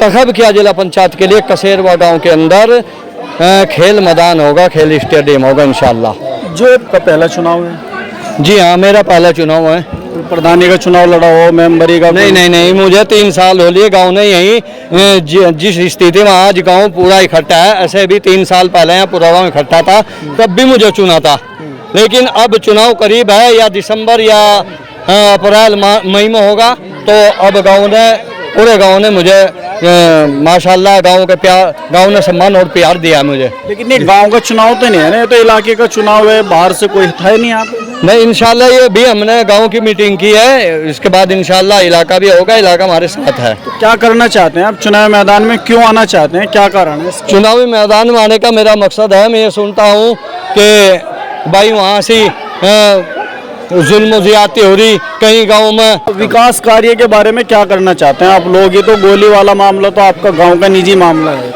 मुंतखब किया जिला पंचायत के लिए कसेरवा गांव के अंदर खेल मैदान होगा, खेल स्टेडियम होगा इंशाल्लाह। जो आपका पहला चुनाव है? जी हाँ, मेरा पहला चुनाव है। प्रधानी का चुनाव लड़ा हो, मेंबरी का? नहीं, मुझे 3 साल हो लिए गांव ने यहीं जिस स्थिति में आज गांव पूरा इकट्ठा है, ऐसे भी 3 साल पहले यहाँ पूरा गाँव इकट्ठा था, तब भी मुझे चुना था। लेकिन अब चुनाव करीब है, या दिसंबर या अप्रैल मई में होगा, तो अब पूरे गांव ने मुझे माशाल्लाह गांव ने सम्मान और प्यार दिया मुझे। लेकिन ये गांव का चुनाव तो नहीं है ना, ये तो इलाके का चुनाव है, बाहर से कोई था नहीं यहाँ पे? नहीं, इंशाल्लाह ये भी हमने गांव की मीटिंग की है, इसके बाद इंशाल्लाह इलाका भी होगा, इलाका हमारे साथ है। तो क्या करना चाहते हैं आप चुनावी मैदान में, क्यों आना चाहते हैं, क्या कारण है? चुनावी मैदान में आने का मेरा मकसद है, मैं ये सुनता हूँ कि भाई वहाँ से जुल्म ज़्यादती हो रही कई गाँव में। विकास कार्य के बारे में क्या करना चाहते हैं आप लोग? ये तो गोली वाला मामला तो आपका गांव का निजी मामला है।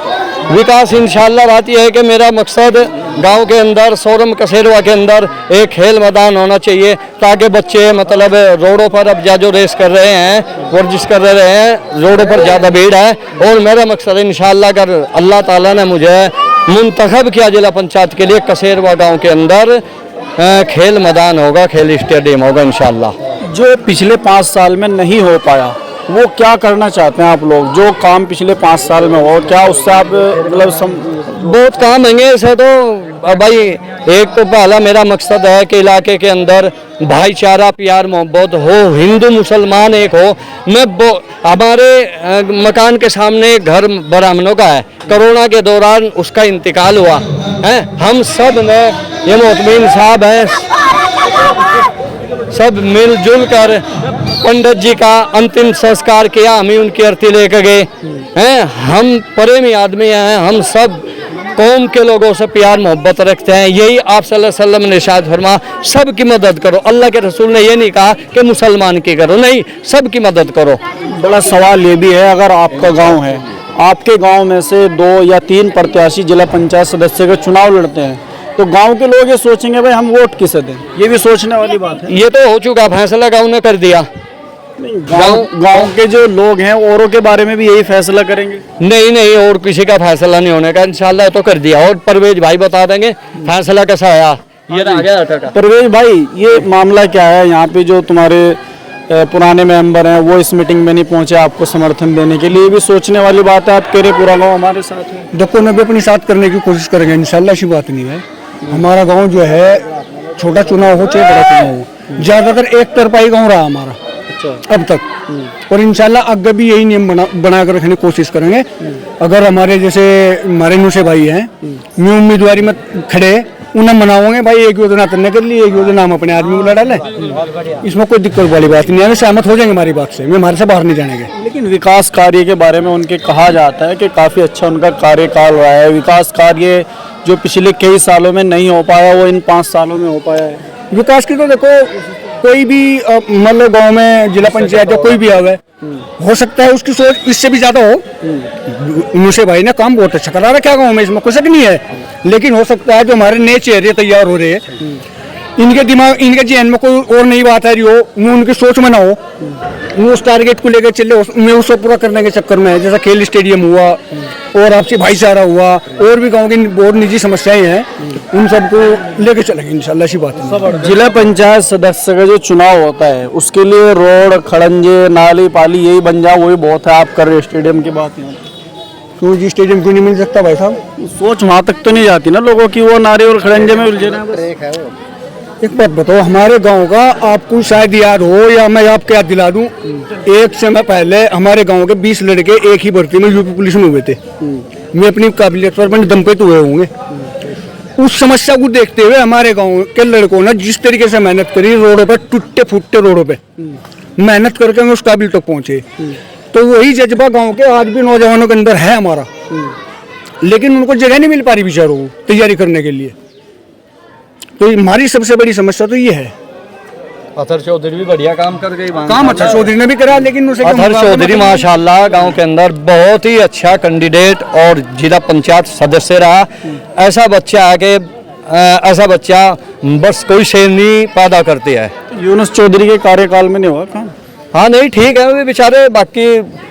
विकास इंशाल्लाह बात यह है कि मेरा मकसद गांव के अंदर सोरम कसेरवा के अंदर एक खेल मैदान होना चाहिए, ताकि बच्चे मतलब रोडों पर अब जो रेस कर रहे हैं, वर्जिश कर रहे हैं, रोडों पर ज़्यादा भीड़ है। और मेरा मकसद इंशाल्लाह अगर अल्लाह ताला ने मुझे मुंतखब किया जिला पंचायत के लिए, कसेरवा गाँव के अंदर खेल मैदान होगा, खेल स्टेडियम होगा इंशाल्लाह। जो पिछले 5 साल में नहीं हो पाया, वो क्या करना चाहते हैं आप लोग? जो काम पिछले 5 साल में हो, क्या उससे आप मतलब बहुत काम होंगे ऐसे तो भाई। एक तो पहला मेरा मकसद है कि इलाके के अंदर भाईचारा, प्यार, मोहब्बत हो, हिंदू मुसलमान एक हो। हमारे मकान के सामने एक घर ब्राह्मणों का है, कोरोना के दौरान उसका इंतकाल हुआ है। हम सब ने, ये मोहतमीन साहब हैं, सब मिलजुल कर पंडित जी का अंतिम संस्कार किया, हम ही उनकी अर्थी लेकर गए हैं। हम प्रेमी आदमी हैं, हम सब कौम के लोगों से प्यार मोहब्बत रखते हैं। यही आप सल्लल्लाहु अलैहि वसल्लम ने इरशाद फरमा, सबकी मदद करो। अल्लाह के रसूल ने ये नहीं कहा कि मुसलमान की करो, नहीं, सबकी मदद करो। बड़ा सवाल ये भी है, अगर आपका गांव है, आपके गांव में से 2 या 3 प्रत्याशी जिला पंचायत सदस्य का चुनाव लड़ते हैं, तो गांव के लोग ये सोचेंगे भाई हम वोट किसे दें? ये भी सोचने वाली बात है। ये तो हो चुका फैसला, गांव ने कर दिया। गांव के जो लोग हैं औरों के बारे में भी यही फैसला करेंगे? नहीं, और किसी का फैसला नहीं होने का, इंशाल्लाह तो कर दिया। और परवेज भाई बता देंगे फैसला कैसा आया। ये आ गया परवेज भाई, ये मामला क्या है? यहाँ पे जो तुम्हारे पुराने मेंबर हैं वो इस मीटिंग में नहीं पहुंचे आपको समर्थन देने के लिए, ये भी सोचने वाली बात है। आप कह रहे पूरा गाँव हमारे साथ है। देखो, मैं भी अपनी साथ करने की कोशिश करेंगे इंशाल्लाह, ऐसी बात नहीं है। हमारा गांव जो है, छोटा चुनाव हो चाहे बड़ा चुनाव हो, ज्यादातर एक तरफा गाँव रहा हमारा अब तक, और इंशाल्लाह आगे भी यही नियम बना कर रखने की कोशिश करेंगे। अगर हमारे जैसे हमारे नुसे भाई हैं, मैं उम्मीदवारी में खड़े, उन्हें मनाओगे भाई, एक योजना करने के लिए, एक योजना हम अपने आदमी को लड़ा लें, इसमें कोई दिक्कत वाली बात नहीं है। सहमत हो जाएंगे हमारी बात से, मैं हमारे से बाहर नहीं जानेंगे। लेकिन विकास कार्य के बारे में उनके कहा जाता है कि काफ़ी अच्छा उनका कार्यकाल रहा है, विकास कार्य जो पिछले कई सालों में नहीं हो पाया वो इन 5 सालों में हो पाया है। विकास की तो देखो, कोई भी मतलब गांव में जिला पंचायत या कोई भी आवे, हो सकता है उसकी सोच इससे भी ज्यादा हो। मुझे भाई ने काम बहुत अच्छा करा रखा गाँव में, इसमें कोई शक नहीं है। लेकिन हो सकता है जो हमारे नए चेहरे तैयार हो रहे हैं, इनके दिमाग, इनके जहन में कोई और नई बात आ रही हो, वो उनकी सोच में ना हो, वो उस टारगेट को लेकर चले, मैं उसको पूरा करने के चक्कर में, जैसा खेल स्टेडियम हुआ और आपसी भाईचारा हुआ, और भी गांव की बहुत निजी समस्याएं हैं, उन सबको लेकर चलेंगे इंशाल्लाह, ऐसी बात है। जिला पंचायत सदस्य का जो चुनाव होता है उसके लिए रोड, खड़ंजे, नाली पाली यही बन जाओ वही बहुत है। आप कर रहे स्टेडियम की बात यहाँ, क्यों जी स्टेडियम क्यों नहीं मिल सकता भाई साहब? सोच वहाँ तक तो नहीं जाती ना लोगों की, वो नारे और खड़ंजे में उलझे ना। एक बात बताओ, हमारे गांव का आपको शायद याद हो या मैं आपको याद दिला दूं, एक समय पहले हमारे गांव के 20 लड़के एक ही भर्ती में यूपी पुलिस में हुए थे। मैं अपनी काबिलियत पर अपने दम पे तो हुए होंगे। उस समस्या को देखते हुए हमारे गांव के लड़कों ने जिस तरीके से मेहनत करी, रोडों पे टूटे फूटे रोडों पे मेहनत करके हम उस काबिल तक पहुंचे, तो वही जज्बा गाँव के आज भी नौजवानों के अंदर है हमारा। लेकिन उनको जगह नहीं मिल पा रही बेचारों को तैयारी करने के लिए, तो हमारी सबसे बड़ी समस्या तो ये है। अथर चौधरी भी बढ़िया काम कर गई, काम अच्छा चौधरी ने भी करा, लेकिन उसे अथर चौधरी माशाल्लाह गांव के अंदर बहुत ही अच्छा कैंडिडेट और जिला पंचायत सदस्य रहा। ऐसा बच्चा है कि ऐसा बच्चा बस कोई शेर नहीं पैदा करते है। यूनुस चौधरी के कार्यकाल में नहीं हुआ काम? हाँ नहीं ठीक है वे बेचारे, बाकी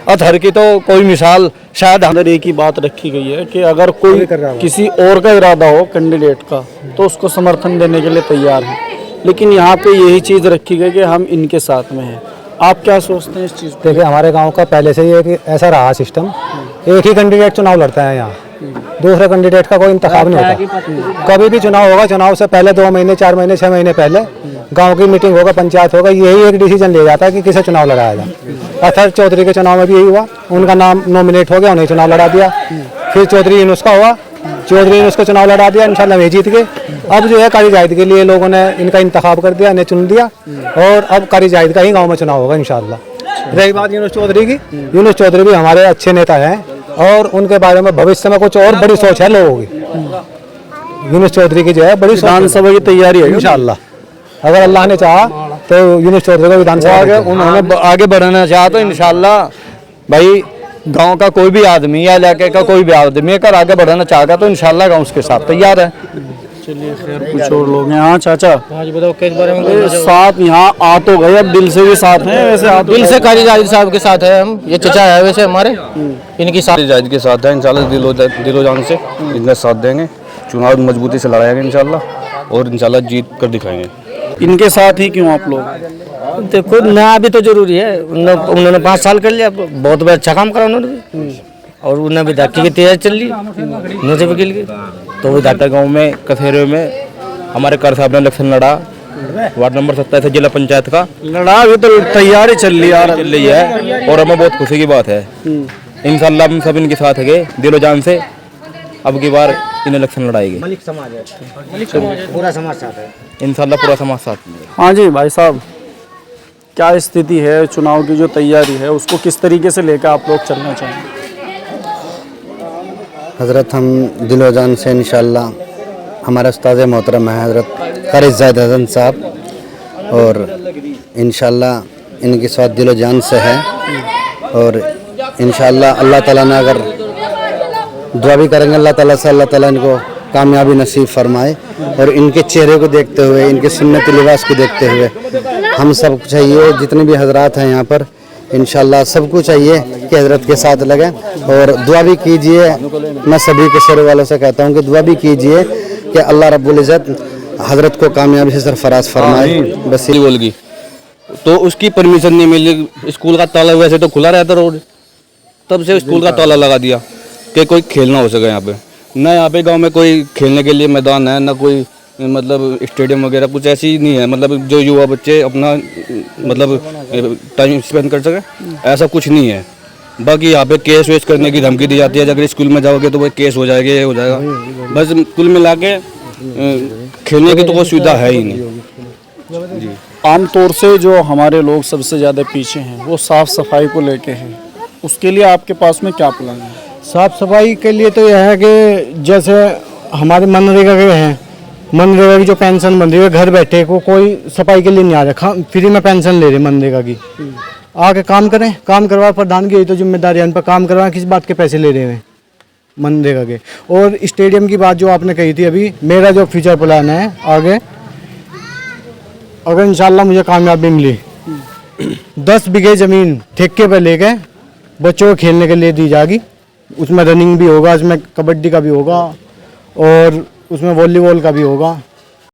अधर की तो कोई मिसाल शायद अंदर एक ही बात रखी गई है कि अगर कोई किसी और का इरादा हो कैंडिडेट का तो उसको समर्थन देने के लिए तैयार है, लेकिन यहाँ पे यही चीज़ रखी गई कि हम इनके साथ में हैं। आप क्या सोचते हैं इस चीज़ पे? देखिए हमारे गांव का पहले से ही एक ऐसा रहा सिस्टम, एक ही कैंडिडेट चुनाव लड़ता है यहाँ, दूसरे कैंडिडेट का कोई इंतखाब नहीं होता। कभी भी चुनाव होगा, चुनाव से पहले 2 महीने 4 महीने 6 महीने पहले गांव की मीटिंग होगा, पंचायत होगा, यही एक डिसीजन लिया जाता है कि किसे चुनाव लड़ाया जाए। अथर चौधरी के चुनाव में भी यही हुआ, उनका नाम नॉमिनेट हो गया, उन्हें चुनाव लड़ा दिया। फिर चौधरी यूनुस का हुआ, चौधरी यूनुस को चुनाव लड़ा दिया, इंशाल्लाह वे जीत गए। अब जो है कारी जाहिद के लिए लोगों ने इनका इंतखाब कर दिया, इन्हें चुन दिया, और अब कारी जाहिद का ही गाँव में चुनाव होगा इंशाल्लाह। रही बात यूनुस चौधरी की, यूनुस चौधरी भी हमारे अच्छे नेता हैं और उनके बारे में भविष्य में कुछ और बड़ी सोच है लोगों की। यूनुस चौधरी की जो है बड़ी विधानसभा की तैयारी है इंशाल्लाह, अगर अल्लाह ने चाहा तो यूनुस चौधरी को विधानसभा उन्होंने आगे बढ़ना चाहा तो इंशाल्लाह भाई गांव का कोई भी आदमी या इलाके का कोई भी आदमी अगर आगे बढ़ना चाहेगा तो इंशाल्लाह गांव उसके साथ तैयार है। चलिए खैर कुछ और लोग हैं। हाँ चाचा, बताओ किस बारे में साथ यहाँ आ तो गए, अब दिल से भी साथ हैं वैसे? आप दिल से कारी जाहिद साहब के साथ है हम, ये चचा है वैसे हमारे, इनकी साथ जाहिद के साथ है इंशाल्लाह, दिलो जान से इनका साथ देंगे, चुनाव मजबूती से लड़ाएंगे इंशाल्लाह, और इंशाल्लाह जीत कर दिखाएंगे। इनके साथ ही क्यों आप लोग? देखो ना भी तो जरूरी है, उन्होंने 5 साल कर लिया, बहुत अच्छा काम करा उन्होंने भी, और उन्हें विधायक की तैयारी चल रही नौसे वकील की। तो विधायक गाँव में कथेरे में हमारे कर साहब ने इलेक्शन लड़ा, वार्ड नंबर 27 जिला पंचायत का लड़ा, अभी तो तैयारी चल रही है, और हमें बहुत खुशी की बात है। इंशाल्लाह हम सब इनके साथ है दिलो जान से, अब की बार इन इलेक्शन लड़ाएगी। मलिक समाज है, पूरा समाज साथ है इंशाल्लाह, पूरा समाज साथ। हाँ जी भाई साहब, क्या स्थिति है चुनाव की जो तैयारी है उसको किस तरीके से लेकर आप लोग चलना चाहेंगे? हज़रत हम दिलो जान से इंशाल्लाह, हमारे उस्ताद मोहतरम है हज़रत कारी जाहिद हसन साहब, और इंशाल्लाह इनके साथ दिलो जान से है, और इंशाल्लाह अल्लाह ताला ने अगर दुआ भी करेंगे अल्लाह ताला से, अल्लाह ताला इनको कामयाबी नसीब फरमाए, और इनके चेहरे को देखते हुए, इनके सुन्नती लिबास को देखते हुए हम सब चाहिए, जितने भी हजरात हैं यहाँ पर इंशाल्लाह सबको चाहिए कि हज़रत के साथ लगे, और दुआ भी कीजिए। मैं सभी के शहर वालों से कहता हूँ कि दुआ भी कीजिए कि अल्लाह रब्बुल इज़्ज़त हज़रत को कामयाबी से सरफराज फरमाए। बस बोल गई तो उसकी परमिशन नहीं मिली, स्कूल का ताला वैसे तो खुला रहता रोड, तब से स्कूल का ताला लगा दिया कि कोई खेल ना हो सके यहाँ पे। ना यहाँ पे गांव में कोई खेलने के लिए मैदान है, ना कोई मतलब स्टेडियम वगैरह कुछ ऐसी नहीं है, मतलब जो युवा बच्चे अपना मतलब टाइम स्पेंड कर सके, ऐसा कुछ नहीं है। बाकी यहाँ पे केस वेस करने की धमकी दी जाती है, अगर स्कूल में जाओगे तो वो केस हो जाएगा, ये हो जाएगा। बस कुल मिला के खेलने की तो कोई सुविधा है ही नहीं। आमतौर से जो हमारे लोग सबसे ज़्यादा पीछे हैं वो साफ़ सफाई को लेके हैं, उसके लिए आपके पास में क्या प्लान है? साफ सफाई के लिए तो यह है कि जैसे हमारे मनरेगा के हैं, मनरेगा की जो पेंशन बन रही है, घर बैठे को कोई सफाई के लिए नहीं आ रहा, फ्री में पेंशन ले रहे मनरेगा की, आके काम करें, काम करवा, प्रधान की यही तो जिम्मेदारी है, उन पर काम करवाएं, किस बात के पैसे ले रहे हैं मनरेगा के। और स्टेडियम की बात जो आपने कही थी अभी, मेरा जो फ्यूचर प्लान है आगे, अगर इंशाल्लाह मुझे कामयाबी मिली, 10 बीघे ज़मीन ठेके पर लेके बच्चों को खेलने के लिए दी जाएगी, उसमें रनिंग भी होगा, उसमें कबड्डी का भी होगा, और उसमें वॉलीबॉल का भी होगा,